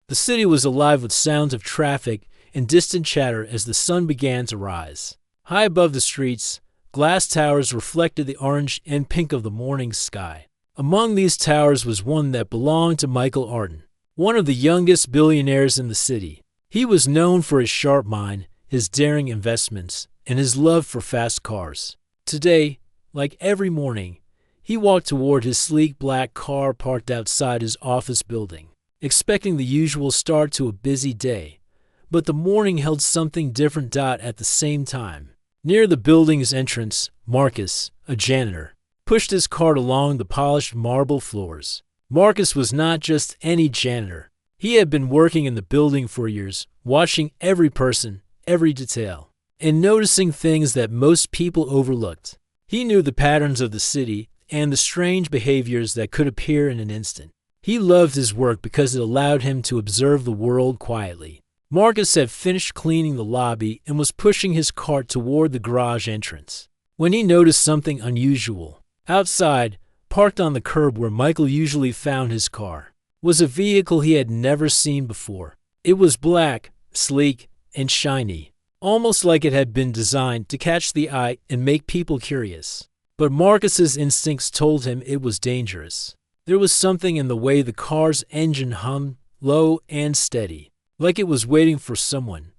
The city was alive with sounds of traffic and distant chatter as the sun began to rise. High above the streets, glass towers reflected the orange and pink of the morning sky. Among these towers was one that belonged to Michael Arden, one of the youngest billionaires in the city. He was known for his sharp mind, his daring investments, and his love for fast cars. Today, like every morning, he walked toward his sleek black car parked outside his office building, expecting the usual start to a busy day. But the morning held something different. At the same time, near the building's entrance, Marcus, a janitor, pushed his cart along the polished marble floors. Marcus was not just any janitor. He had been working in the building for years, watching every person, every detail, and noticing things that most people overlooked. He knew the patterns of the city and the strange behaviors that could appear in an instant. He loved his work because it allowed him to observe the world quietly. Marcus had finished cleaning the lobby and was pushing his cart toward the garage entrance when he noticed something unusual. Outside, parked on the curb where Michael usually found his car, was a vehicle he had never seen before. It was black, sleek, and shiny, almost like it had been designed to catch the eye and make people curious. But Marcus's instincts told him it was dangerous. There was something in the way the car's engine hummed, low and steady, like it was waiting for someone.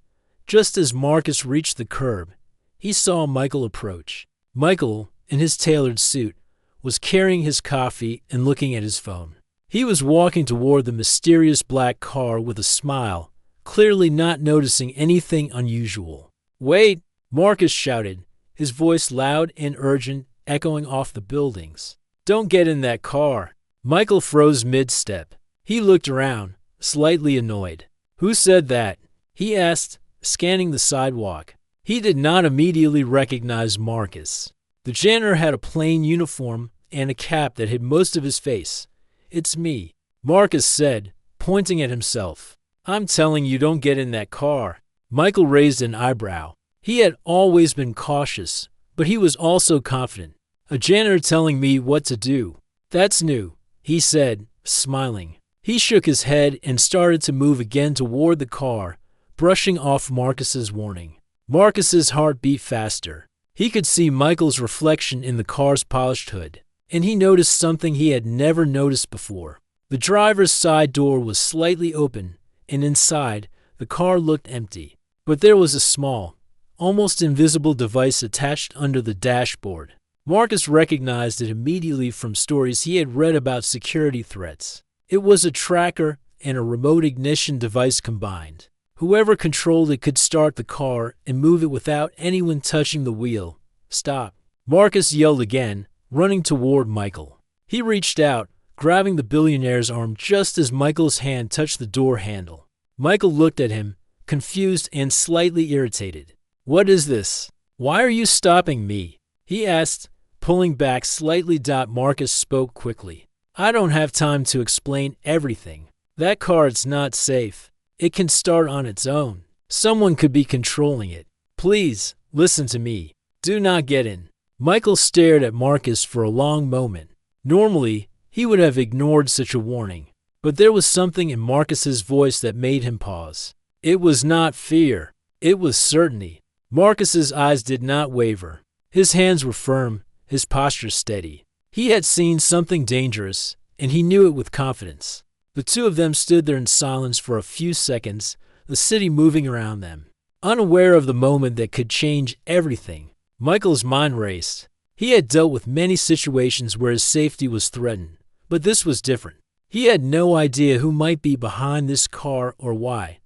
Just as Marcus reached the curb, he saw Michael approach. Michael, in his tailored suit, was carrying his coffee and looking at his phone. He was walking toward the mysterious black car with a smile, clearly not noticing anything unusual. "Wait!" Marcus shouted, his voice loud and urgent, echoing off the buildings. "Don't get in that car!" Michael froze mid-step. He looked around, slightly annoyed. "Who said that?" he asked, scanning the sidewalk. He did not immediately recognize Marcus. The janitor had a plain uniform and a cap that hid most of his face. "It's me," Marcus said, pointing at himself. "I'm telling you, don't get in that car." Michael raised an eyebrow. He had always been cautious, but he was also confident. "A janitor telling me what to do. That's new," he said, smiling. He shook his head and started to move again toward the car, brushing off Marcus's warning. Marcus's heart beat faster. He could see Michael's reflection in the car's polished hood, and he noticed something he had never noticed before. The driver's side door was slightly open, and inside, the car looked empty. But there was a small, almost invisible device attached under the dashboard. Marcus recognized it immediately from stories he had read about security threats. It was a tracker and a remote ignition device combined. Whoever controlled it could start the car and move it without anyone touching the wheel. "Stop!" Marcus yelled again, running toward Michael. He reached out, grabbing the billionaire's arm just as Michael's hand touched the door handle. Michael looked at him, confused and slightly irritated. "What is this? Why are you stopping me?" he asked, pulling back slightly. Marcus spoke quickly. "I don't have time to explain everything. That car is not safe. It can start on its own. Someone could be controlling it. Please, listen to me. Do not get in." Michael stared at Marcus for a long moment. Normally, he would have ignored such a warning, but there was something in Marcus's voice that made him pause. It was not fear. It was certainty. Marcus's eyes did not waver. His hands were firm, his posture steady. He had seen something dangerous, and he knew it with confidence. The two of them stood there in silence for a few seconds, the city moving around them, unaware of the moment that could change everything. Michael's mind raced. He had dealt with many situations where his safety was threatened, but this was different. He had no idea who might be behind this car or why,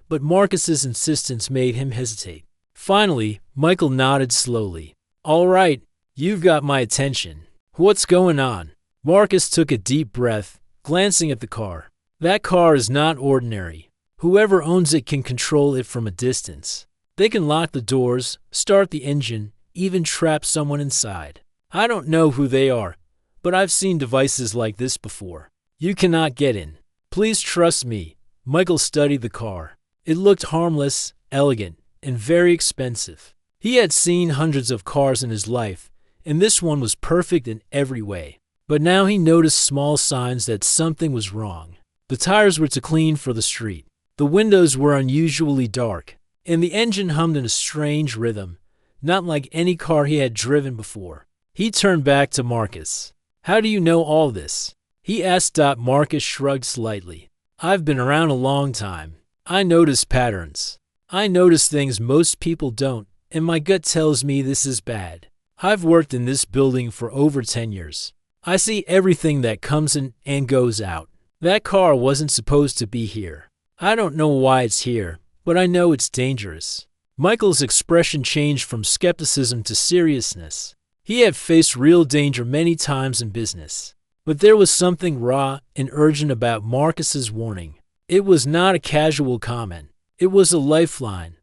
but Marcus's insistence made him hesitate. Finally, Michael nodded slowly. "All right, you've got my attention. What's going on?" Marcus took a deep breath, glancing at the car. "That car is not ordinary. Whoever owns it can control it from a distance. They can lock the doors, start the engine, even trap someone inside. I don't know who they are, but I've seen devices like this before. You cannot get in. Please trust me." Michael studied the car. It looked harmless, elegant, and very expensive. He had seen hundreds of cars in his life, and this one was perfect in every way. But now he noticed small signs that something was wrong. The tires were too clean for the street. The windows were unusually dark, and the engine hummed in a strange rhythm, not like any car he had driven before. He turned back to Marcus. "How do you know all this?" he asked. Marcus shrugged slightly. "I've been around a long time. I notice patterns. I notice things most people don't, and my gut tells me this is bad. I've worked in this building for over 10 years. I see everything that comes in and goes out. That car wasn't supposed to be here. I don't know why it's here, but I know it's dangerous." Michael's expression changed from skepticism to seriousness. He had faced real danger many times in business, but there was something raw and urgent about Marcus's warning. It was not a casual comment. It was a lifeline.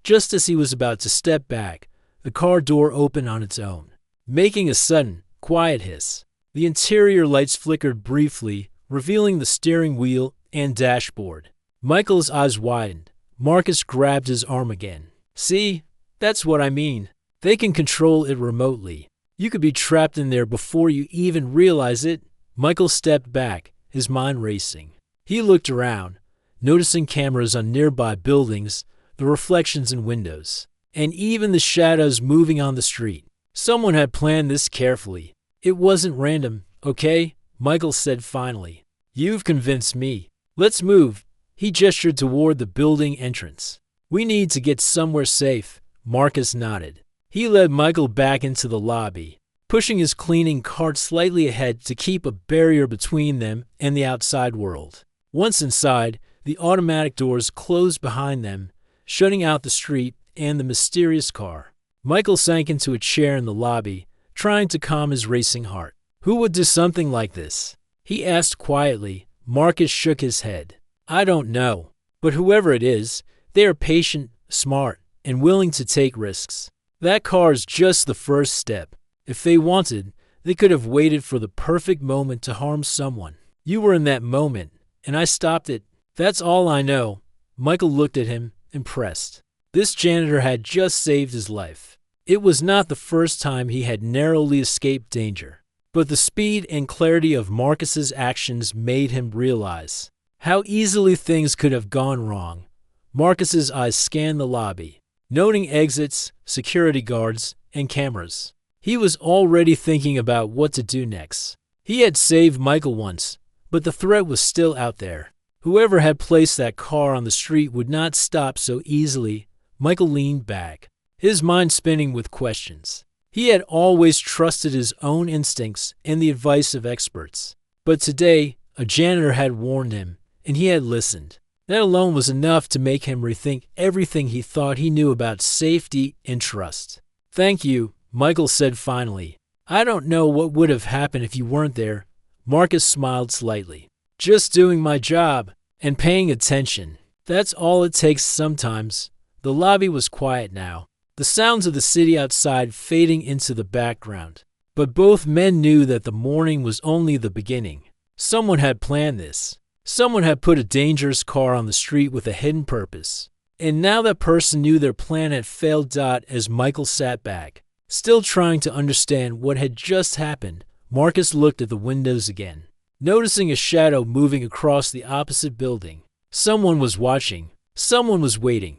Just as he was about to step back, the car door opened on its own, making a sudden, quiet hiss. The interior lights flickered briefly, revealing the steering wheel and dashboard. Michael's eyes widened. Marcus grabbed his arm again. "See? That's what I mean. They can control it remotely. You could be trapped in there before you even realize it." Michael stepped back, his mind racing. He looked around, noticing cameras on nearby buildings, the reflections in windows, and even the shadows moving on the street. Someone had planned this carefully. "It wasn't random, okay?" Michael said finally. "You've convinced me. Let's move." He gestured toward the building entrance. "We need to get somewhere safe." Marcus nodded. He led Michael back into the lobby, pushing his cleaning cart slightly ahead to keep a barrier between them and the outside world. Once inside, the automatic doors closed behind them, shutting out the street and the mysterious car. Michael sank into a chair in the lobby, trying to calm his racing heart. "Who would do something like this?" he asked quietly. Marcus shook his head. "I don't know, but whoever it is, they are patient, smart, and willing to take risks. That car is just the first step. If they wanted, they could have waited for the perfect moment to harm someone. You were in that moment, and I stopped it. That's all I know." Michael looked at him, impressed. This janitor had just saved his life. It was not the first time he had narrowly escaped danger, but the speed and clarity of Marcus's actions made him realize how easily things could have gone wrong. Marcus's eyes scanned the lobby, noting exits, security guards, and cameras. He was already thinking about what to do next. He had saved Michael once, but the threat was still out there. Whoever had placed that car on the street would not stop so easily. Michael leaned back, his mind spinning with questions. He had always trusted his own instincts and the advice of experts. But today, a janitor had warned him, and he had listened. That alone was enough to make him rethink everything he thought he knew about safety and trust. "Thank you," Michael said finally. "I don't know what would have happened if you weren't there." Marcus smiled slightly. "Just doing my job and paying attention. That's all it takes sometimes." The lobby was quiet now, the sounds of the city outside fading into the background. But both men knew that the morning was only the beginning. Someone had planned this. Someone had put a dangerous car on the street with a hidden purpose. And now that person knew their plan had failed. As Michael sat back, still trying to understand what had just happened, Marcus looked at the windows again, noticing a shadow moving across the opposite building. Someone was watching. Someone was waiting.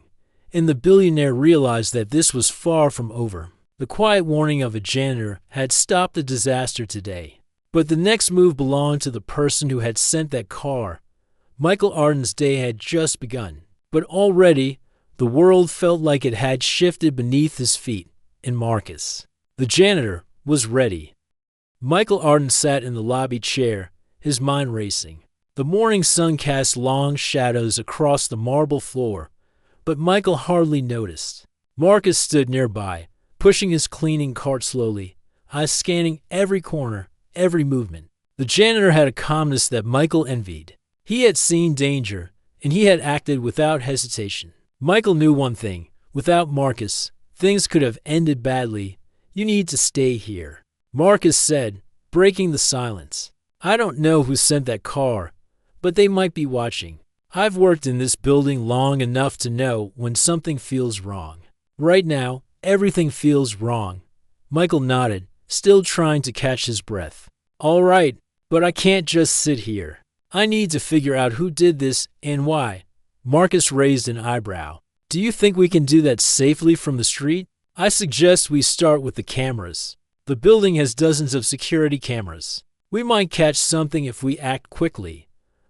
And the billionaire realized that this was far from over. The quiet warning of a janitor had stopped the disaster today. But the next move belonged to the person who had sent that car. Michael Arden's day had just begun, but already the world felt like it had shifted beneath his feet. And Marcus, the janitor, was ready. Michael Arden sat in the lobby chair, his mind racing. The morning sun cast long shadows across the marble floor, but Michael hardly noticed. Marcus stood nearby, pushing his cleaning cart slowly, eyes scanning every corner, every movement. The janitor had a calmness that Michael envied. He had seen danger, and he had acted without hesitation. Michael knew one thing. Without Marcus, things could have ended badly. "You need to stay here," Marcus said, breaking the silence. "I don't know who sent that car, but they might be watching. I've worked in this building long enough to know when something feels wrong. Right now, everything feels wrong." Michael nodded, still trying to catch his breath. "All right, but I can't just sit here." I need to figure out who did this and why. Marcus raised an eyebrow. Do you think we can do that safely from the street? I suggest we start with the cameras. The building has dozens of security cameras. We might catch something if we act quickly.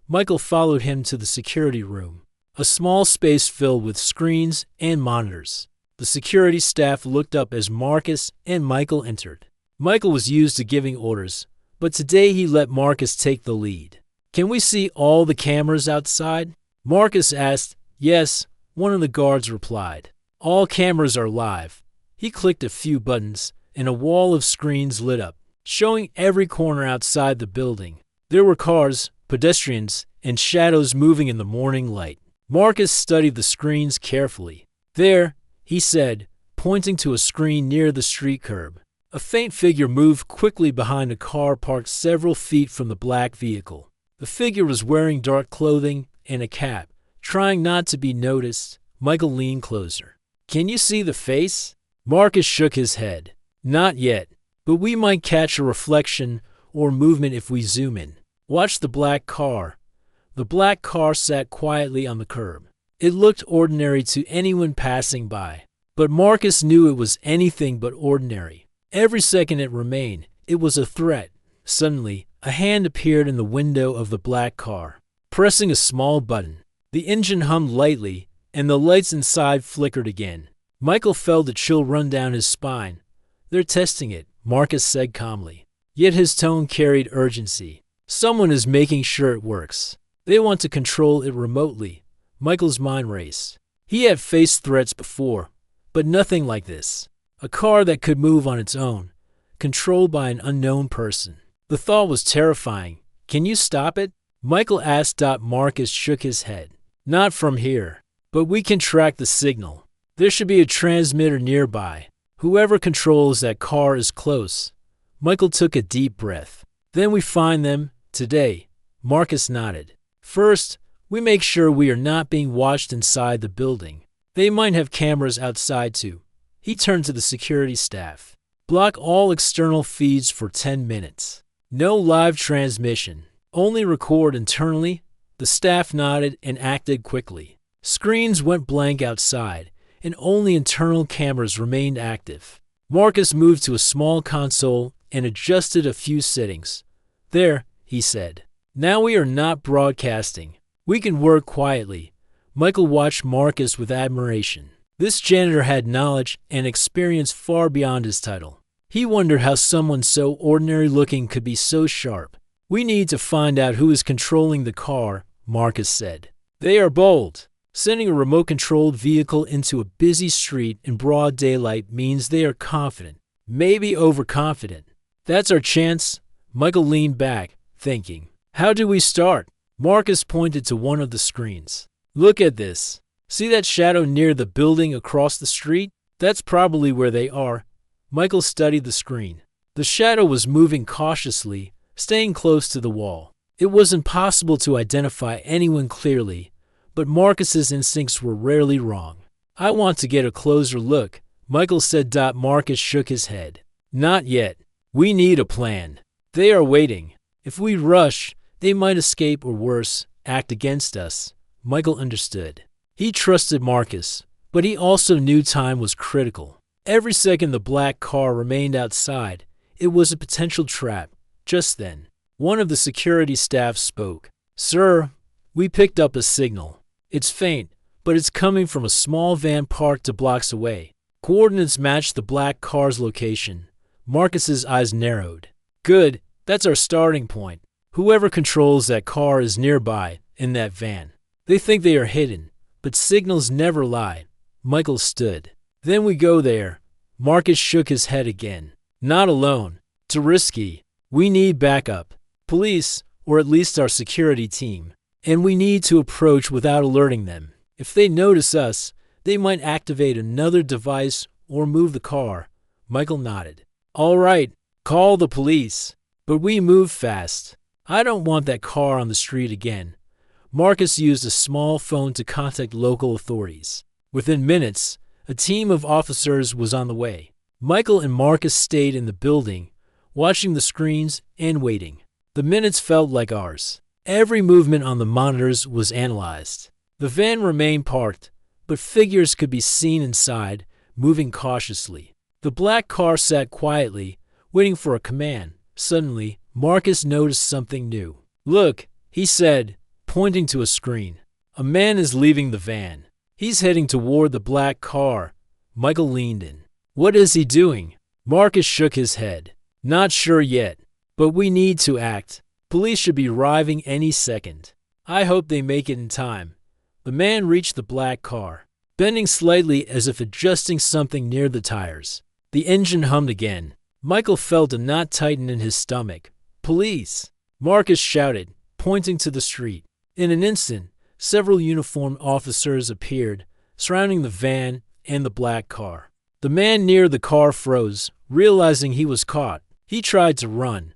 Michael followed him to the security room, a small space filled with screens and monitors. The security staff looked up as Marcus and Michael entered. Michael was used to giving orders, but today he let Marcus take the lead. Can we see all the cameras outside? Marcus asked. Yes, one of the guards replied. All cameras are live. He clicked a few buttons, and a wall of screens lit up, showing every corner outside the building. There were cars, pedestrians, and shadows moving in the morning light. Marcus studied the screens carefully. There, he said, pointing to a screen near the street curb. A faint figure moved quickly behind a car parked several feet from the black vehicle. The figure was wearing dark clothing and a cap. Trying not to be noticed, Michael leaned closer. Can you see the face? Marcus shook his head. Not yet, but we might catch a reflection or movement if we zoom in. Watch the black car. The black car sat quietly on the curb. It looked ordinary to anyone passing by, but Marcus knew it was anything but ordinary. Every second it remained, it was a threat. Suddenly, a hand appeared in the window of the black car, pressing a small button. The engine hummed lightly, and the lights inside flickered again. Michael felt a chill run down his spine. They're testing it, Marcus said calmly. Yet his tone carried urgency. Someone is making sure it works. They want to control it remotely. Michael's mind raced. He had faced threats before, but nothing like this. A car that could move on its own, controlled by an unknown person. The thought was terrifying. Can you stop it? Michael asked. Marcus shook his head. Not from here, but we can track the signal. There should be a transmitter nearby. Whoever controls that car is close. Michael took a deep breath. Then we find them, today. Marcus nodded. First, we make sure we are not being watched inside the building. They might have cameras outside too. He turned to the security staff. Block all external feeds for 10 minutes. No live transmission. Only record internally. The staff nodded and acted quickly. Screens went blank outside, and only internal cameras remained active. Marcus moved to a small console and adjusted a few settings. There, he said. Now we are not broadcasting. We can work quietly. Michael watched Marcus with admiration. This janitor had knowledge and experience far beyond his title. He wondered how someone so ordinary-looking could be so sharp. We need to find out who is controlling the car, Marcus said. They are bold. Sending a remote-controlled vehicle into a busy street in broad daylight means they are confident, maybe overconfident. That's our chance. Michael leaned back, thinking. How do we start? Marcus pointed to one of the screens. Look at this. See that shadow near the building across the street? That's probably where they are. Michael studied the screen. The shadow was moving cautiously, staying close to the wall. It was impossible to identify anyone clearly, but Marcus's instincts were rarely wrong. I want to get a closer look, Michael said. Marcus shook his head. Not yet. We need a plan. They are waiting. If we rush, they might escape or worse, act against us. Michael understood. He trusted Marcus, but he also knew time was critical. Every second the black car remained outside, it was a potential trap. Just then, one of the security staff spoke. Sir, we picked up a signal. It's faint, but it's coming from a small van parked 2 blocks away. Coordinates match the black car's location. Marcus's eyes narrowed. Good, that's our starting point. Whoever controls that car is nearby, in that van. They think they are hidden, but signals never lie. Michael stood. Then we go there. Marcus shook his head again. Not alone. Too risky. We need backup. Police, or at least our security team. And we need to approach without alerting them. If they notice us, they might activate another device or move the car. Michael nodded. All right, call the police. But we move fast. I don't want that car on the street again. Marcus used a small phone to contact local authorities. Within minutes, a team of officers was on the way. Michael and Marcus stayed in the building, watching the screens and waiting. The minutes felt like hours. Every movement on the monitors was analyzed. The van remained parked, but figures could be seen inside, moving cautiously. The black car sat quietly, waiting for a command. Suddenly, Marcus noticed something new. "Look," he said, pointing to a screen. "A man is leaving the van. He's heading toward the black car." Michael leaned in. "What is he doing?" Marcus shook his head. "Not sure yet, but we need to act. Police should be arriving any second. I hope they make it in time." The man reached the black car, bending slightly as if adjusting something near the tires. The engine hummed again. Michael felt a knot tighten in his stomach. "Police!" Marcus shouted, pointing to the street. In an instant, several uniformed officers appeared, surrounding the van and the black car. The man near the car froze, realizing he was caught. He tried to run,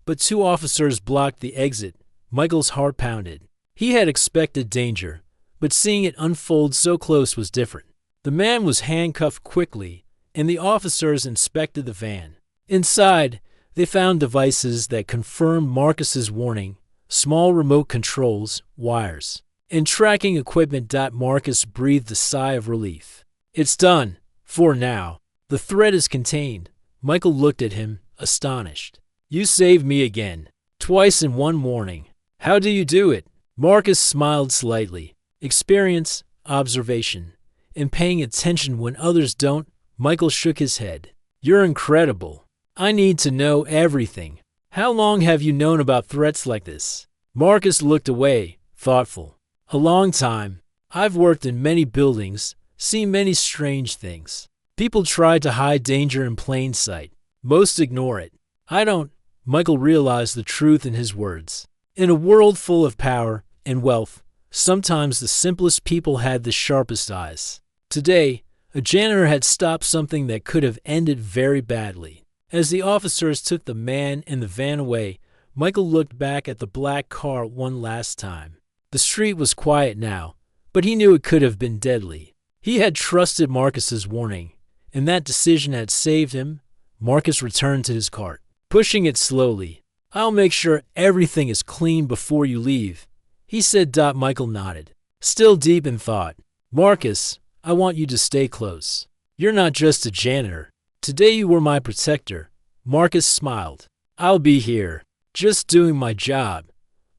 but two officers blocked the exit. Michael's heart pounded. He had expected danger, but seeing it unfold so close was different. The man was handcuffed quickly, and the officers inspected the van. Inside, they found devices that confirmed Marcus's warning: small remote controls, wires, and tracking equipment. Marcus breathed a sigh of relief. "It's done, for now. The threat is contained." Michael looked at him, astonished. "You saved me again, twice in one morning. How do you do it?" Marcus smiled slightly. "Experience, observation, and paying attention when others don't." Michael shook his head. "You're incredible. I need to know everything. How long have you known about threats like this?" Marcus looked away, thoughtful. "A long time. I've worked in many buildings, seen many strange things. People try to hide danger in plain sight. Most ignore it. I don't." Michael realized the truth in his words. In a world full of power and wealth, sometimes the simplest people had the sharpest eyes. Today, a janitor had stopped something that could have ended very badly. As the officers took the man and the van away, Michael looked back at the black car one last time. The street was quiet now, but he knew it could have been deadly. He had trusted Marcus's warning, and that decision had saved him. Marcus returned to his cart, pushing it slowly. "I'll make sure everything is clean before you leave," he said. Michael nodded, still deep in thought. "Marcus, I want you to stay close. You're not just a janitor. Today you were my protector." Marcus smiled. "I'll be here, just doing my job."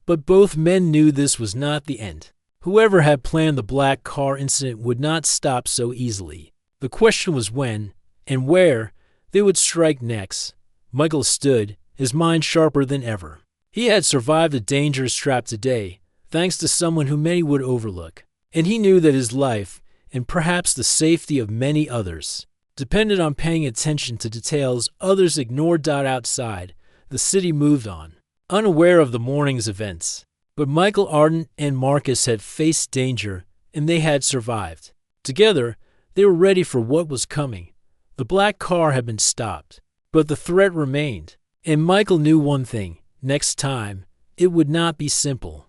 But both men knew this was not the end. Whoever had planned the black car incident would not stop so easily. The question was when, and where, they would strike next. Michael stood, his mind sharper than ever. He had survived a dangerous trap today, thanks to someone who many would overlook. And he knew that his life, and perhaps the safety of many others, depended on paying attention to details others ignored. Outside, the city moved on, unaware of the morning's events. But Michael Arden and Marcus had faced danger, and they had survived. Together, they were ready for what was coming. The black car had been stopped, but the threat remained. And Michael knew one thing: next time, it would not be simple.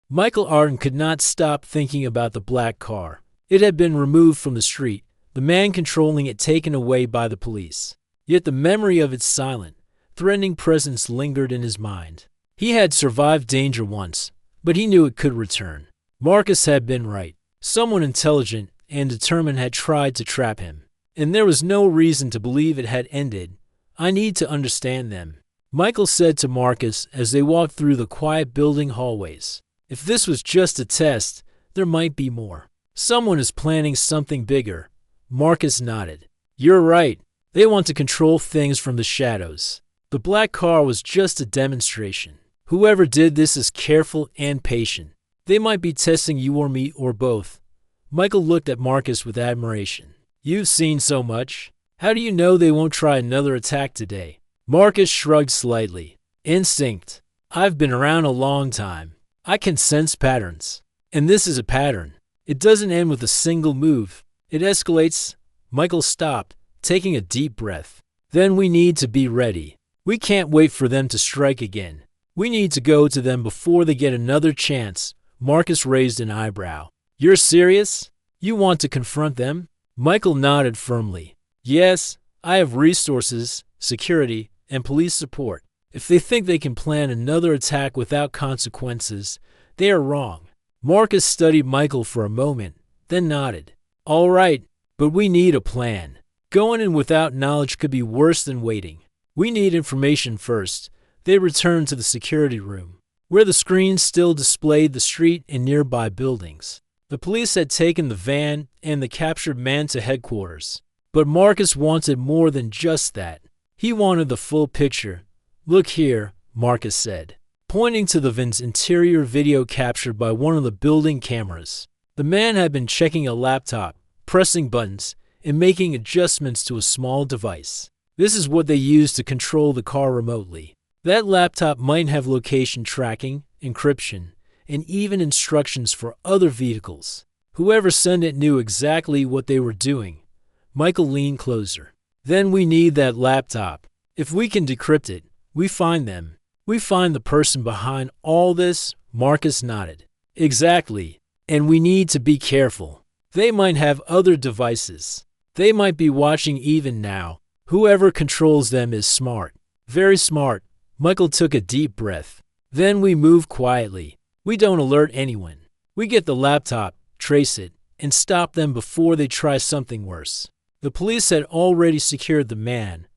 Michael Arden could not stop thinking about the black car. It had been removed from the street, the man controlling it taken away by the police. Yet the memory of its silent, threatening presence lingered in his mind. He had survived danger once, but he knew it could return. Marcus had been right. Someone intelligent and determined had tried to trap him, and there was no reason to believe it had ended. "I need to understand them," Michael said to Marcus as they walked through the quiet building hallways. "If this was just a test, there might be more. Someone is planning something bigger." Marcus nodded. "You're right. They want to control things from the shadows. The black car was just a demonstration. Whoever did this is careful and patient. They might be testing you or me or both." Michael looked at Marcus with admiration. "You've seen so much. How do you know they won't try another attack today?" Marcus shrugged slightly. "Instinct. I've been around a long time. I can sense patterns. And this is a pattern. It doesn't end with a single move. It escalates." Michael stopped, taking a deep breath. "Then we need to be ready. We can't wait for them to strike again. We need to go to them before they get another chance." Marcus raised an eyebrow. "You're serious? You want to confront them?" Michael nodded firmly. "Yes, I have resources, security, and police support. If they think they can plan another attack without consequences, they are wrong. Marcus studied Michael for a moment, then nodded. All right, but we need a plan. Going in without knowledge could be worse than waiting. We need information first. They returned to the security room, where the screen still displayed the street and nearby buildings. The police had taken the van and the captured man to headquarters. But Marcus wanted more than just that. He wanted the full picture. Look here, Marcus said, pointing to the van's interior video captured by one of the building cameras. The man had been checking a laptop, pressing buttons, and making adjustments to a small device. This is what they use to control the car remotely. That laptop might have location tracking, encryption, and even instructions for other vehicles. Whoever sent it knew exactly what they were doing. Michael leaned closer. Then we need that laptop. If we can decrypt it, we find them. We find the person behind all this, Marcus nodded. Exactly. And we need to be careful. They might have other devices. They might be watching even now. Whoever controls them is smart. Very smart. Michael took a deep breath. Then we move quietly. We don't alert anyone. We get the laptop, trace it, and stop them before they try something worse. The police had already secured the man,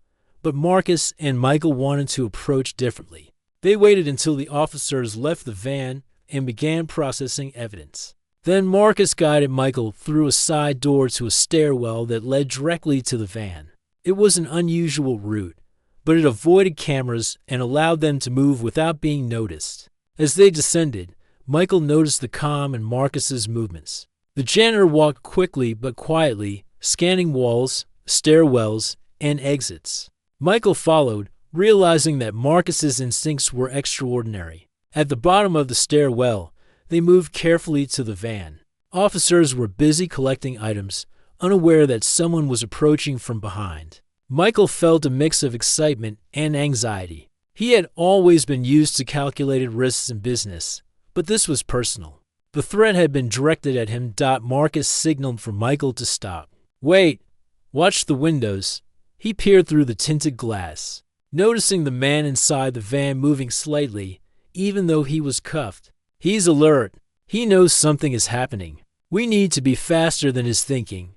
but Marcus and Michael wanted to approach differently. They waited until the officers left the van and began processing evidence. Then Marcus guided Michael through a side door to a stairwell that led directly to the van. It was an unusual route, but it avoided cameras and allowed them to move without being noticed. As they descended, Michael noticed the calm in Marcus's movements. The janitor walked quickly but quietly, scanning walls, stairwells, and exits. Michael followed, realizing that Marcus's instincts were extraordinary. At the bottom of the stairwell, they moved carefully to the van. Officers were busy collecting items, unaware that someone was approaching from behind. Michael felt a mix of excitement and anxiety. He had always been used to calculated risks in business, but this was personal. The threat had been directed at him. Marcus signaled for Michael to stop. Wait, watch the windows. He peered through the tinted glass, noticing the man inside the van moving slightly, even though he was cuffed. He's alert. He knows something is happening. We need to be faster than his thinking.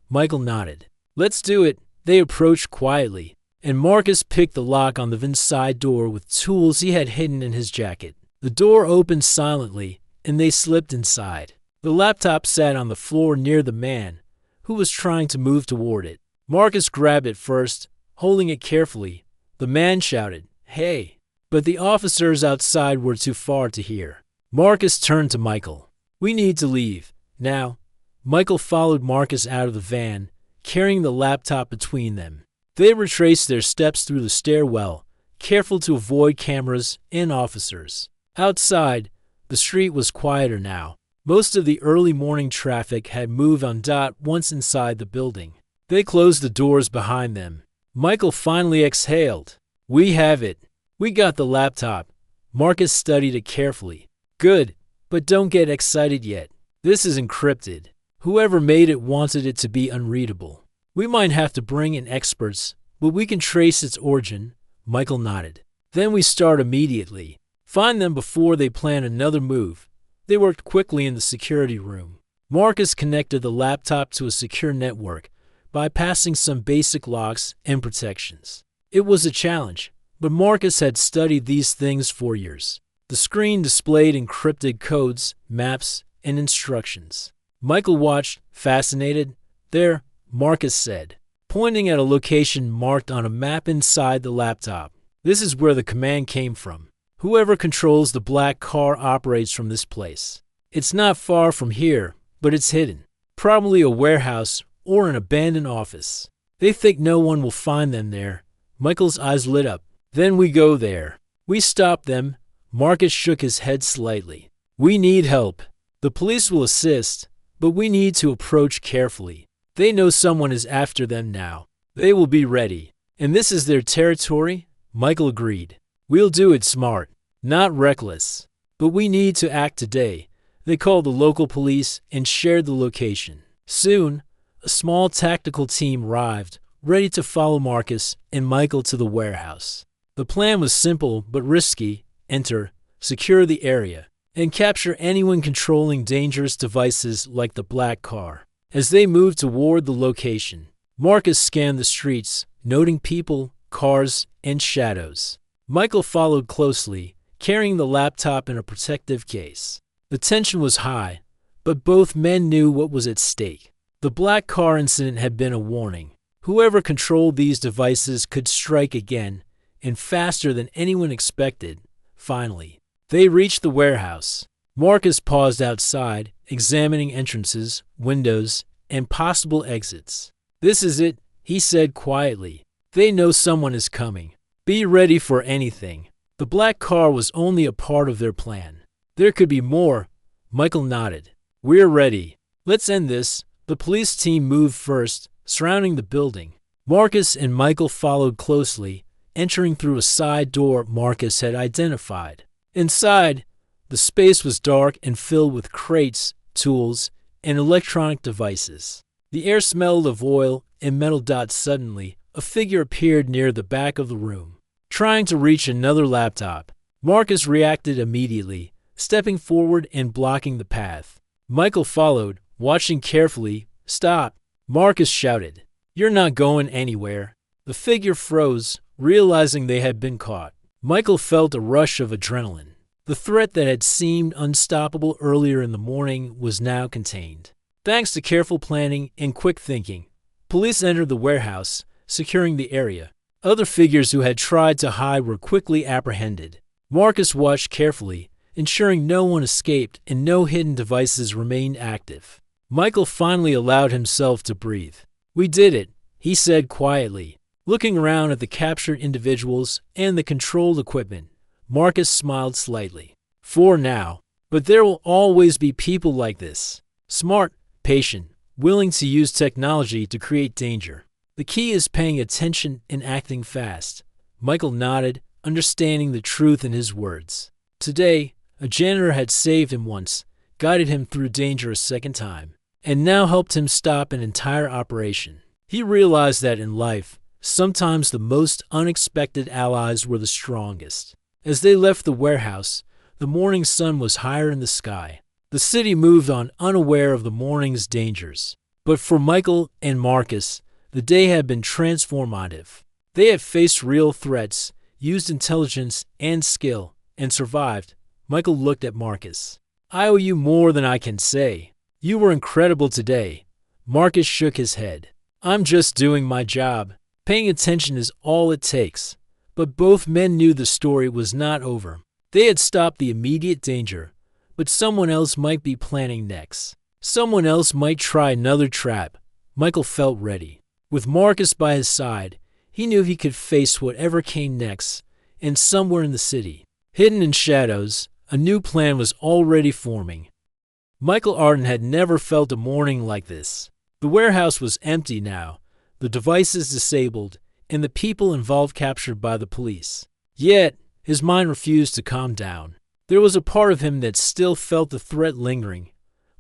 Michael nodded. Let's do it. They approached quietly, and Marcus picked the lock on the van's side door with tools he had hidden in his jacket. The door opened silently, and they slipped inside. The laptop sat on the floor near the man, who was trying to move toward it. Marcus grabbed it first, holding it carefully. The man shouted, "Hey!" But the officers outside were too far to hear. Marcus turned to Michael. We need to leave. Now. Michael followed Marcus out of the van, carrying the laptop between them. They retraced their steps through the stairwell, careful to avoid cameras and officers. Outside, the street was quieter now. Most of the early morning traffic had moved on. Once inside the building, they closed the doors behind them. Michael finally exhaled. We have it. We got the laptop. Marcus studied it carefully. Good, but don't get excited yet. This is encrypted. Whoever made it wanted it to be unreadable. We might have to bring in experts, but we can trace its origin. Michael nodded. Then we start immediately. Find them before they plan another move. They worked quickly in the security room. Marcus connected the laptop to a secure network, bypassing some basic locks and protections. It was a challenge, but Marcus had studied these things for years. The screen displayed encrypted codes, maps, and instructions. Michael watched, fascinated. There, Marcus said, pointing at a location marked on a map inside the laptop. This is where the command came from. Whoever controls the black car operates from this place. It's not far from here, but it's hidden. Probably a warehouse or an abandoned office. They think no one will find them there. Michael's eyes lit up. Then we go there. We stop them. Marcus shook his head slightly. We need help. The police will assist, but we need to approach carefully. They know someone is after them now. They will be ready. And this is their territory? Michael agreed. We'll do it smart, not reckless. But we need to act today. They called the local police and shared the location. Soon, a small tactical team arrived, ready to follow Marcus and Michael to the warehouse. The plan was simple but risky. Enter, secure the area, and capture anyone controlling dangerous devices like the black car. As they moved toward the location, Marcus scanned the streets, noting people, cars, and shadows. Michael followed closely, carrying the laptop in a protective case. The tension was high, but both men knew what was at stake. The black car incident had been a warning. Whoever controlled these devices could strike again, and faster than anyone expected. Finally, they reached the warehouse. Marcus paused outside, examining entrances, windows, and possible exits. "This is it," he said quietly. "They know someone is coming. Be ready for anything." The black car was only a part of their plan. There could be more. Michael nodded. "We're ready. Let's end this." The police team moved first, surrounding the building. Marcus and Michael followed closely, entering through a side door Marcus had identified. Inside, the space was dark and filled with crates, tools, and electronic devices. The air smelled of oil and metal. Suddenly, a figure appeared near the back of the room, trying to reach another laptop. Marcus reacted immediately, stepping forward and blocking the path. Michael followed, watching carefully. "Stop!" Marcus shouted. "You're not going anywhere." The figure froze, realizing they had been caught. Michael felt a rush of adrenaline. The threat that had seemed unstoppable earlier in the morning was now contained. Thanks to careful planning and quick thinking, police entered the warehouse, securing the area. Other figures who had tried to hide were quickly apprehended. Marcus watched carefully, ensuring no one escaped and no hidden devices remained active. Michael finally allowed himself to breathe. "We did it," he said quietly. Looking around at the captured individuals and the controlled equipment, Marcus smiled slightly. "For now. But there will always be people like this. Smart, patient, willing to use technology to create danger. The key is paying attention and acting fast." Michael nodded, understanding the truth in his words. Today, a janitor had saved him once, guided him through danger a second time, and now helped him stop an entire operation. He realized that in life, sometimes the most unexpected allies were the strongest. As they left the warehouse, the morning sun was higher in the sky. The city moved on unaware of the morning's dangers. But for Michael and Marcus, the day had been transformative. They had faced real threats, used intelligence and skill, and survived. Michael looked at Marcus. "I owe you more than I can say. You were incredible today." Marcus shook his head. "I'm just doing my job. Paying attention is all it takes." But both men knew the story was not over. They had stopped the immediate danger, but someone else might be planning next. Someone else might try another trap. Michael felt ready. With Marcus by his side, he knew he could face whatever came next, and somewhere in the city, hidden in shadows, a new plan was already forming. Michael Arden had never felt a morning like this. The warehouse was empty now, the devices disabled, and the people involved captured by the police. Yet, his mind refused to calm down. There was a part of him that still felt the threat lingering,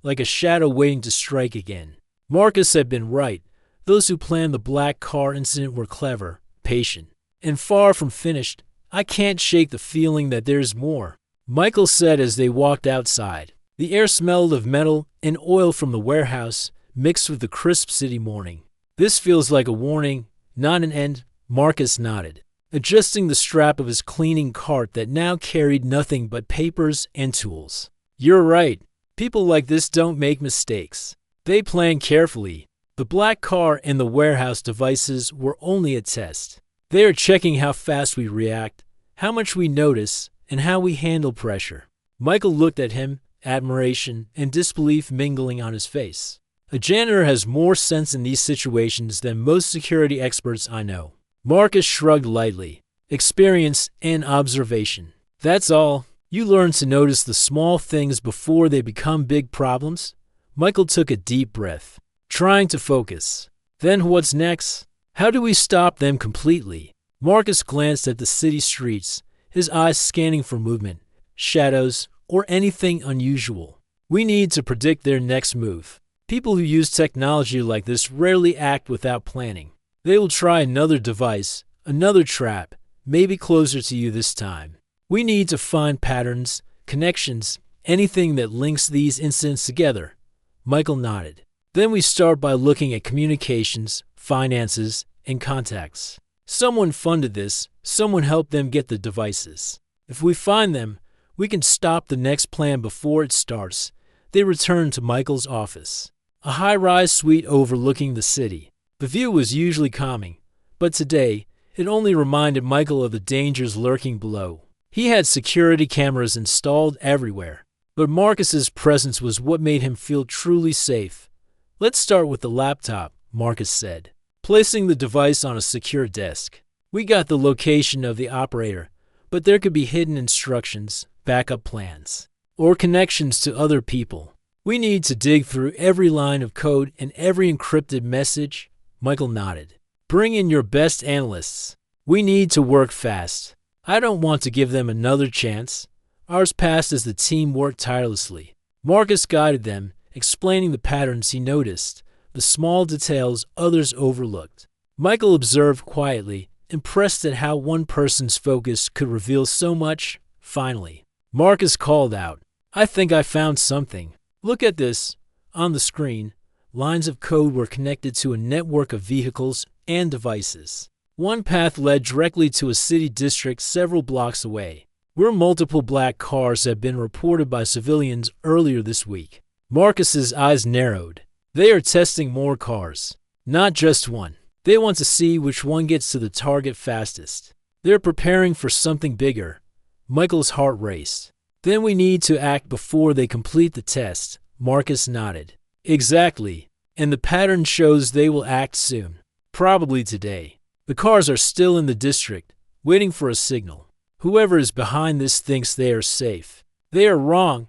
like a shadow waiting to strike again. Marcus had been right. Those who planned the black car incident were clever, patient, and far from finished. "I can't shake the feeling that there's more," Michael said as they walked outside. The air smelled of metal and oil from the warehouse, mixed with the crisp city morning. "This feels like a warning, not an end," Marcus nodded, adjusting the strap of his cleaning cart that now carried nothing but papers and tools. "You're right. People like this don't make mistakes. They plan carefully." The black car and the warehouse devices were only a test. They are checking how fast we react, how much we notice, and how we handle pressure. Michael looked at him, admiration and disbelief mingling on his face. "A janitor has more sense in these situations than most security experts I know." Marcus shrugged lightly. "Experience and observation. That's all. You learn to notice the small things before they become big problems." Michael took a deep breath, trying to focus. "Then what's next? How do we stop them completely?" Marcus glanced at the city streets, his eyes scanning for movement, shadows, or anything unusual. "We need to predict their next move. People who use technology like this rarely act without planning. They will try another device, another trap, maybe closer to you this time. We need to find patterns, connections, anything that links these incidents together. Michael nodded. Then we start by looking at communications, finances, and contacts. Someone funded this, someone helped them get the devices. If we find them, we can stop the next plan before it starts. They returned to Michael's office, a high-rise suite overlooking the city. The view was usually calming, but today, it only reminded Michael of the dangers lurking below. He had security cameras installed everywhere, but Marcus's presence was what made him feel truly safe. Let's start with the laptop, Marcus said, placing the device on a secure desk. We got the location of the operator, but there could be hidden instructions, backup plans, or connections to other people. We need to dig through every line of code and every encrypted message. Michael nodded. Bring in your best analysts. We need to work fast. I don't want to give them another chance. Ours passed as the team worked tirelessly. Marcus guided them, explaining the patterns he noticed, the small details others overlooked. Michael observed quietly, impressed at how one person's focus could reveal so much. Finally, Marcus called out, I think I found something. Look at this. On the screen, lines of code were connected to a network of vehicles and devices. One path led directly to a city district several blocks away, where multiple black cars had been reported by civilians earlier this week. Marcus's eyes narrowed. They are testing more cars, not just one. They want to see which one gets to the target fastest. They're preparing for something bigger. Michael's heart raced. Then we need to act before they complete the test. Marcus nodded. Exactly. And the pattern shows they will act soon. Probably today. The cars are still in the district, waiting for a signal. Whoever is behind this thinks they are safe. They are wrong.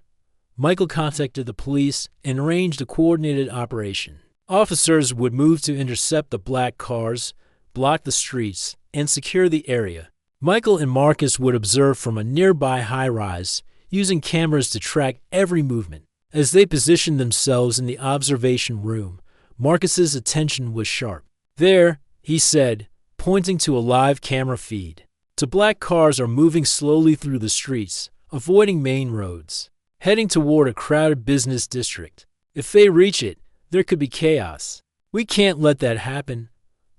Michael contacted the police and arranged a coordinated operation. Officers would move to intercept the black cars, block the streets, and secure the area. Michael and Marcus would observe from a nearby high-rise, using cameras to track every movement. As they positioned themselves in the observation room, Marcus's attention was sharp. There, he said, pointing to a live camera feed. The black cars are moving slowly through the streets, avoiding main roads, heading toward a crowded business district. If they reach it, there could be chaos. We can't let that happen.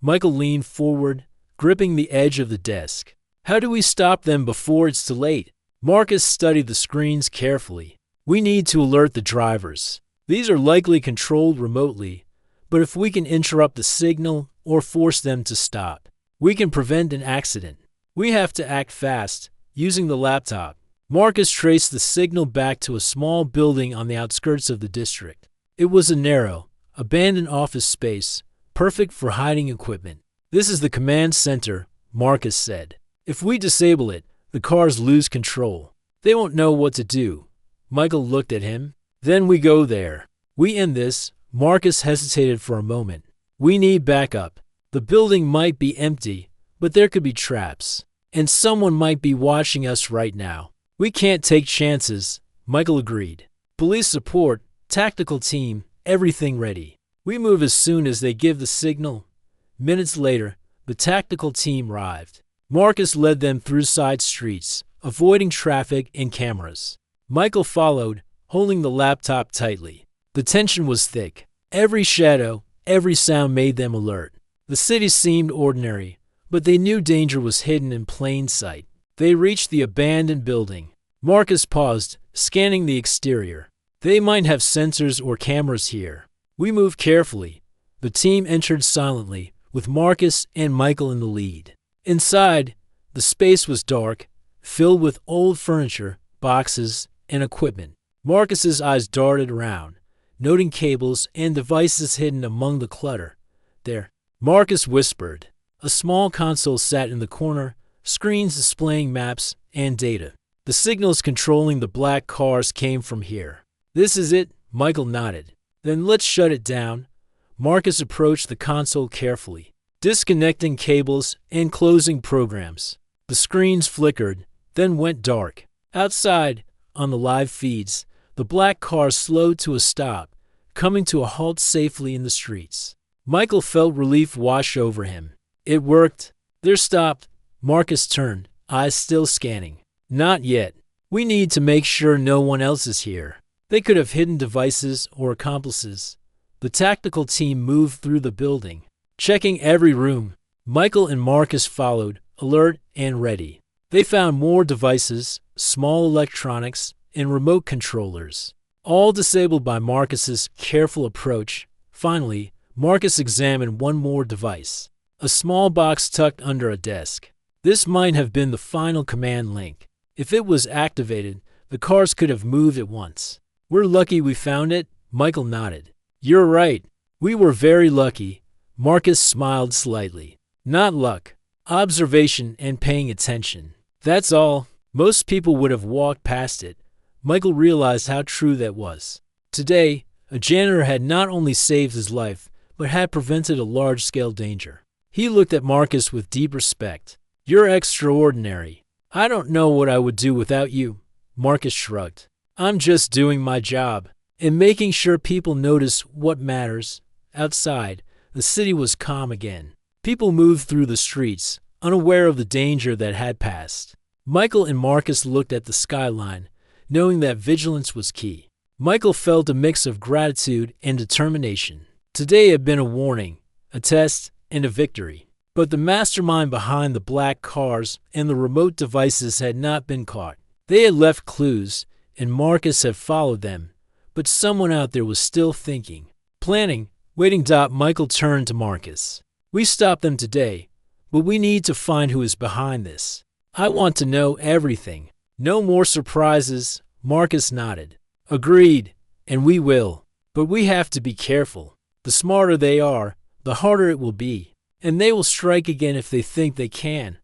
Michael leaned forward, gripping the edge of the desk. How do we stop them before it's too late? Marcus studied the screens carefully. We need to alert the drivers. These are likely controlled remotely, but if we can interrupt the signal or force them to stop, we can prevent an accident. We have to act fast, using the laptop. Marcus traced the signal back to a small building on the outskirts of the district. It was a narrow, abandoned office space, perfect for hiding equipment. This is the command center, Marcus said. If we disable it, the cars lose control. They won't know what to do. Michael looked at him. Then we go there. We end this. Marcus hesitated for a moment. We need backup. The building might be empty, but there could be traps. And someone might be watching us right now. We can't take chances. Michael agreed. Police support, tactical team, everything ready. We move as soon as they give the signal. Minutes later, the tactical team arrived. Marcus led them through side streets, avoiding traffic and cameras. Michael followed, holding the laptop tightly. The tension was thick. Every shadow, every sound made them alert. The city seemed ordinary, but they knew danger was hidden in plain sight. They reached the abandoned building. Marcus paused, scanning the exterior. They might have sensors or cameras here. We moved carefully. The team entered silently, with Marcus and Michael in the lead. Inside, the space was dark, filled with old furniture, boxes, and equipment. Marcus's eyes darted around, noting cables and devices hidden among the clutter. There, Marcus whispered. A small console sat in the corner, screens displaying maps and data. The signals controlling the black cars came from here. This is it, Michael nodded. Then let's shut it down. Marcus approached the console carefully, disconnecting cables and closing programs. The screens flickered, then went dark. Outside, on the live feeds, the black cars slowed to a stop, coming to a halt safely in the streets. Michael felt relief wash over him. It worked. They're stopped. Marcus turned, eyes still scanning. Not yet. We need to make sure no one else is here. They could have hidden devices or accomplices. The tactical team moved through the building, checking every room. Michael and Marcus followed, alert and ready. They found more devices, small electronics, and remote controllers, all disabled by Marcus's careful approach. Finally, Marcus examined one more device, a small box tucked under a desk. This might have been the final command link. If it was activated, the cars could have moved at once. We're lucky we found it, Michael nodded. You're right. We were very lucky. Marcus smiled slightly. Not luck. Observation and paying attention. That's all. Most people would have walked past it. Michael realized how true that was. Today, a janitor had not only saved his life, but had prevented a large-scale danger. He looked at Marcus with deep respect. You're extraordinary. I don't know what I would do without you. Marcus shrugged. I'm just doing my job and making sure people notice what matters. Outside, the city was calm again. People moved through the streets, unaware of the danger that had passed. Michael and Marcus looked at the skyline, knowing that vigilance was key. Michael felt a mix of gratitude and determination. Today had been a warning, a test, and a victory. But the mastermind behind the black cars and the remote devices had not been caught. They had left clues, and Marcus had followed them. But someone out there was still thinking, planning, waiting. Michael turned to Marcus. We stopped them today, but we need to find who is behind this. I want to know everything. No more surprises. Marcus nodded. Agreed, and we will. But we have to be careful. The smarter they are, the harder it will be. And they will strike again if they think they can.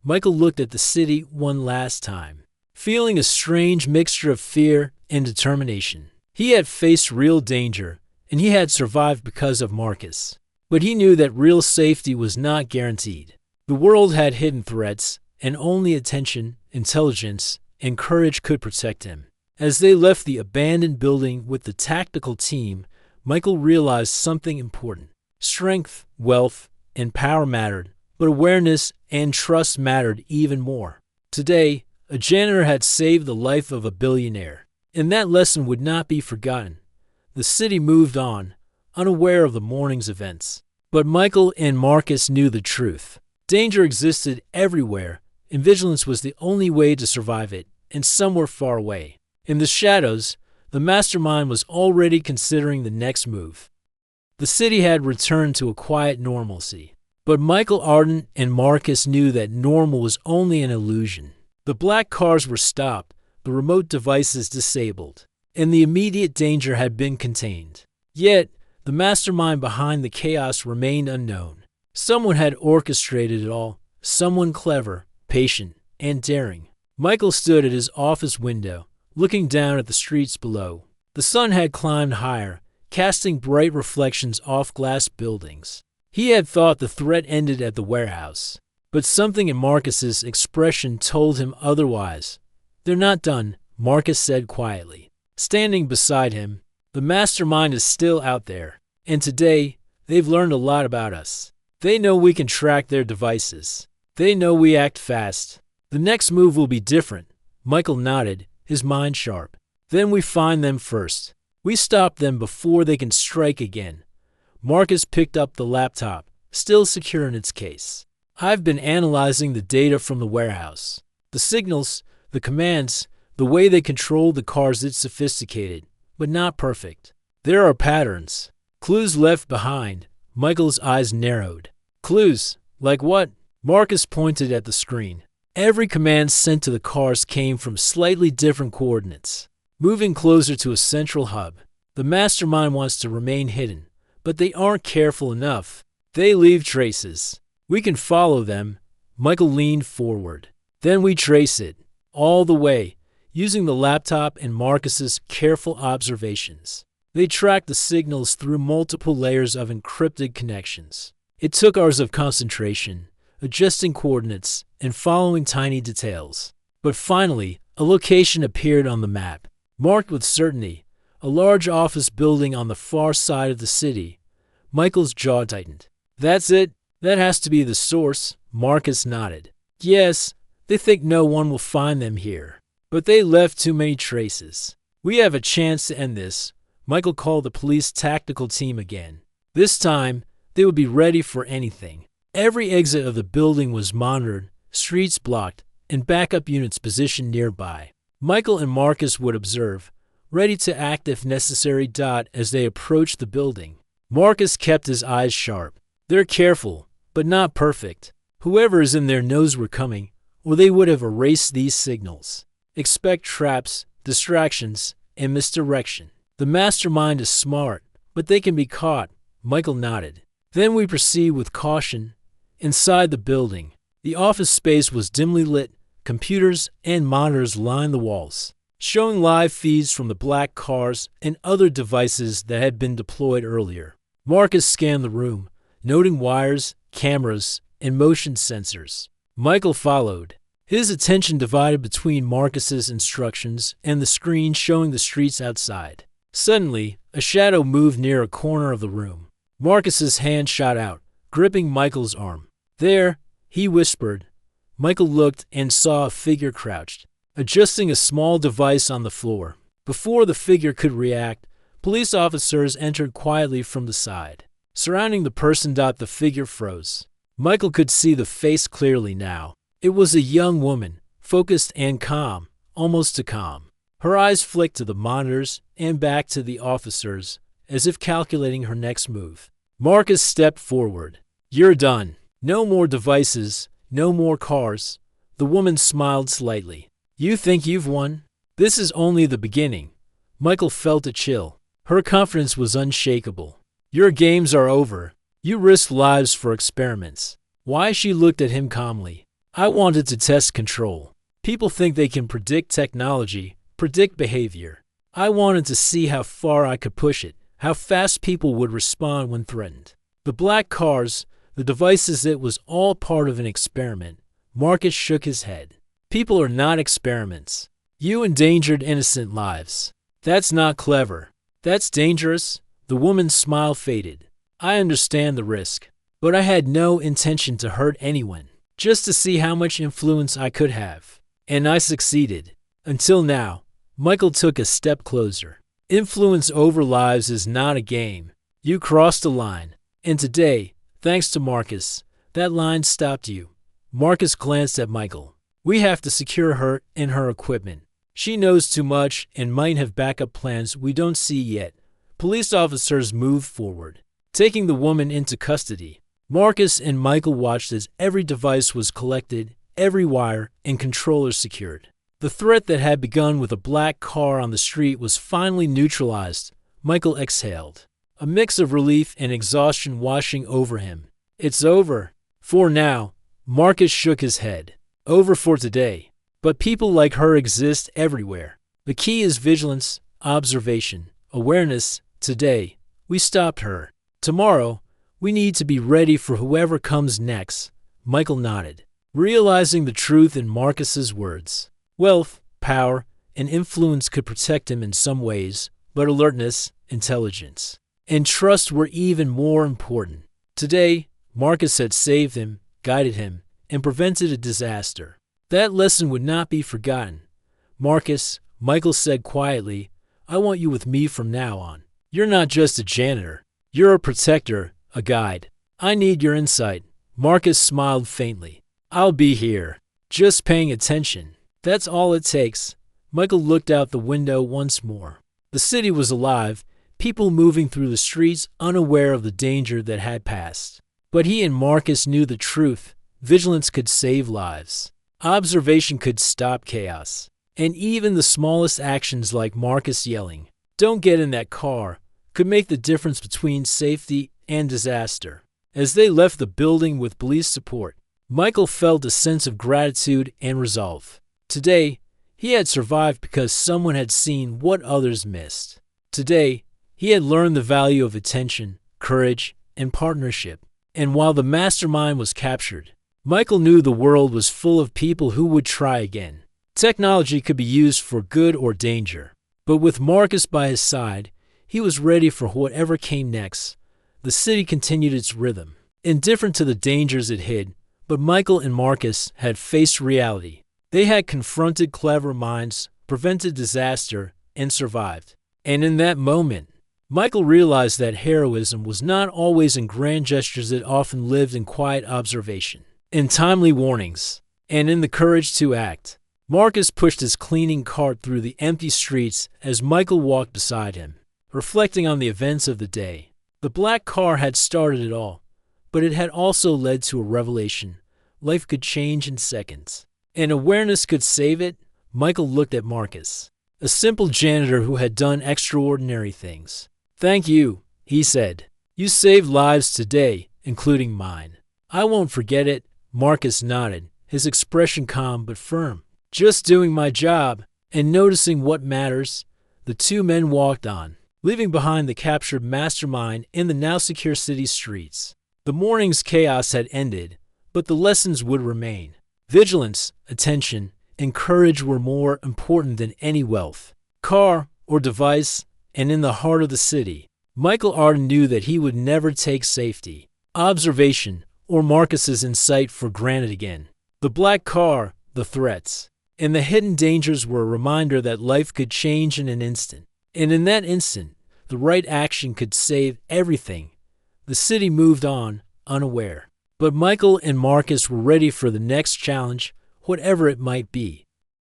Michael looked at the city one last time, feeling a strange mixture of fear and determination. He had faced real danger, and he had survived because of Marcus. But he knew that real safety was not guaranteed. The world had hidden threats, and only attention, intelligence, and courage could protect him. As they left the abandoned building with the tactical team, Michael realized something important. Strength, wealth, and power mattered, but awareness and trust mattered even more. Today, a janitor had saved the life of a billionaire, and that lesson would not be forgotten. The city moved on, unaware of the morning's events. But Michael and Marcus knew the truth. Danger existed everywhere, and vigilance was the only way to survive it, and some were far away. In the shadows, the mastermind was already considering the next move. The city had returned to a quiet normalcy, but Michael Arden and Marcus knew that normal was only an illusion. The black cars were stopped, the remote devices disabled, and the immediate danger had been contained. Yet, the mastermind behind the chaos remained unknown. Someone had orchestrated it all, someone clever, patient, and daring. Michael stood at his office window, looking down at the streets below. The sun had climbed higher, casting bright reflections off glass buildings. He had thought the threat ended at the warehouse, but something in Marcus's expression told him otherwise. They're not done, Marcus said quietly. Standing beside him, the mastermind is still out there, and today, they've learned a lot about us. They know we can track their devices. They know we act fast. The next move will be different. Michael nodded, his mind sharp. Then we find them first. We stop them before they can strike again. Marcus picked up the laptop, still secure in its case. I've been analyzing the data from the warehouse. The signals, the commands, the way they control the cars. It's sophisticated, but not perfect. There are patterns, clues left behind. Michael's eyes narrowed. Clues? Like what? Marcus pointed at the screen. Every command sent to the cars came from slightly different coordinates, moving closer to a central hub. The mastermind wants to remain hidden, but they aren't careful enough. They leave traces. We can follow them. Michael leaned forward. Then we trace it, all the way, using the laptop and Marcus's careful observations. They tracked the signals through multiple layers of encrypted connections. It took hours of concentration, adjusting coordinates, and following tiny details. But finally, a location appeared on the map, marked with certainty, a large office building on the far side of the city. Michael's jaw tightened. That's it. That has to be the source. Marcus nodded. Yes, they think no one will find them here, but they left too many traces. We have a chance to end this. Michael called the police tactical team again. This time, they would be ready for anything. Every exit of the building was monitored, streets blocked, and backup units positioned nearby. Michael and Marcus would observe, ready to act if necessary. As they approached the building, Marcus kept his eyes sharp. They're careful, but not perfect. Whoever is in there knows we're coming, or they would have erased these signals. Expect traps, distractions, and misdirection. The mastermind is smart, but they can be caught. Michael nodded. Then we proceed with caution. Inside the building, the office space was dimly lit. Computers and monitors lined the walls, showing live feeds from the black cars and other devices that had been deployed earlier. Marcus scanned the room, noting wires, cameras, and motion sensors. Michael followed, his attention divided between Marcus's instructions and the screen showing the streets outside. Suddenly, a shadow moved near a corner of the room. Marcus's hand shot out, gripping Michael's arm. "There," he whispered. Michael looked and saw a figure crouched, adjusting a small device on the floor. Before the figure could react, police officers entered quietly from the side. Surrounding the person, the figure froze. Michael could see the face clearly now. It was a young woman, focused and calm, almost too calm. Her eyes flicked to the monitors and back to the officers, as if calculating her next move. Marcus stepped forward. "You're done. No more devices. No more cars." The woman smiled slightly. "You think you've won? This is only the beginning." Michael felt a chill. Her confidence was unshakable. "Your games are over. You risked lives for experiments." Why? She looked at him calmly. "I wanted to test control. People think they can predict technology, predict behavior. I wanted to see how far I could push it, how fast people would respond when threatened. The black cars, the devices, it was all part of an experiment." Marcus shook his head. "People are not experiments. You endangered innocent lives. That's not clever. That's dangerous." The woman's smile faded. "I understand the risk, but I had no intention to hurt anyone, just to see how much influence I could have. And I succeeded. Until now." Michael took a step closer. "Influence over lives is not a game. You crossed a line. And today, thanks to Marcus, that line stopped you." Marcus glanced at Michael. "We have to secure her and her equipment. She knows too much and might have backup plans we don't see yet." Police officers moved forward, taking the woman into custody. Marcus and Michael watched as every device was collected, every wire and controller secured. The threat that had begun with a black car on the street was finally neutralized. Michael exhaled, a mix of relief and exhaustion washing over him. "It's over. For now." Marcus shook his head. "Over for today. But people like her exist everywhere. The key is vigilance, observation, awareness. Today, we stopped her. Tomorrow, we need to be ready for whoever comes next." Michael nodded, realizing the truth in Marcus's words. Wealth, power, and influence could protect him in some ways, but alertness, intelligence, and trust were even more important. Today, Marcus had saved him, guided him, and prevented a disaster. That lesson would not be forgotten. "Marcus," Michael said quietly, "I want you with me from now on. You're not just a janitor. You're a protector, a guide. I need your insight." Marcus smiled faintly. "I'll be here, just paying attention. That's all it takes." Michael looked out the window once more. The city was alive, people moving through the streets unaware of the danger that had passed. But he and Marcus knew the truth. Vigilance could save lives. Observation could stop chaos. And even the smallest actions like Marcus yelling, "Don't get in that car," could make the difference between safety and disaster. As they left the building with police support, Michael felt a sense of gratitude and resolve. Today, he had survived because someone had seen what others missed. Today, he had learned the value of attention, courage, and partnership. And while the mastermind was captured, Michael knew the world was full of people who would try again. Technology could be used for good or danger. But with Marcus by his side, he was ready for whatever came next. The city continued its rhythm, indifferent to the dangers it hid, But Michael and Marcus had faced reality. They had confronted clever minds, prevented disaster, and survived. And in that moment, Michael realized that heroism was not always in grand gestures. It often lived in quiet observation, in timely warnings, and in the courage to act. Marcus pushed his cleaning cart through the empty streets as Michael walked beside him, reflecting on the events of the day. The black car had started it all, but it had also led to a revelation. Life could change in seconds, and awareness could save it. Michael looked at Marcus, a simple janitor who had done extraordinary things. "Thank you," he said. "You saved lives today, including mine." "I won't forget it," Marcus nodded, his expression calm but firm. "Just doing my job and noticing what matters." The two men walked on, leaving behind the captured mastermind in the now secure city streets. The morning's chaos had ended, but the lessons would remain. Vigilance, attention, and courage were more important than any wealth, car, or device. And in the heart of the city, Michael Arden knew that he would never take safety, observation, or Marcus's insight for granted again. The black car, the threats, and the hidden dangers were a reminder that life could change in an instant. And in that instant, the right action could save everything. The city moved on, unaware. But Michael and Marcus were ready for the next challenge, whatever it might be.